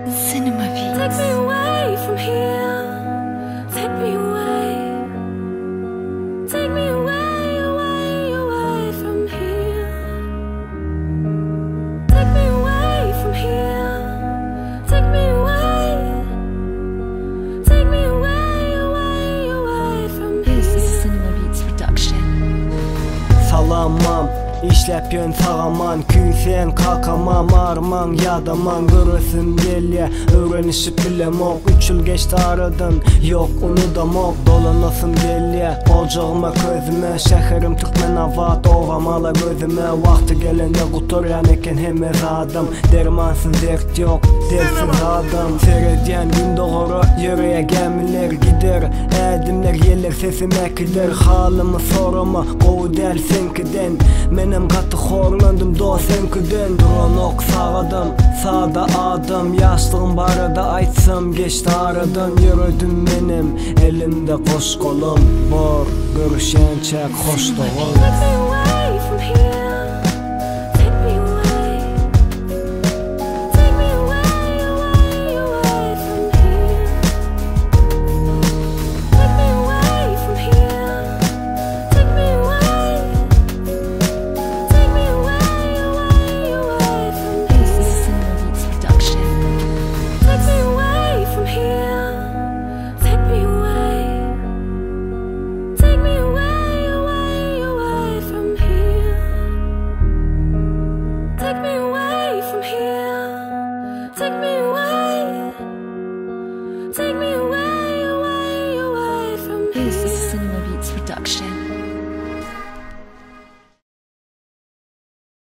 Cinema Beats. Take me away from here. Take me away. Take me away, away, away from here. Take me away from here. Take me away. Take me away, away, away from here. This is Cinema Beats production. Salamam, işlep yön sağaman, küysen kalkamam, arman yadaman, görürsün gelye, öğrenişip bilemok, 3 yıl geçti aradan, yok unudamok, dolanasın gelye, ocağıma közüme, şeherim Türkmen hava, doğramala gözüme, vakti gelende kuturyan eken hemez adam, dermansız dert yok, dersiz adam, seyrediyen gün doğru, yürüye gemiler gider, edimler yeller sesim ekiler, halımı soruma, kovu del senkiden, menem katı horlandım do senkiden, duranok sağadım, sağda adam, yaşlığım barada aytsam geçti aradan, yürüdüm benim elimde koş kolum, bor görüşen çek hoş doğum. Take me away.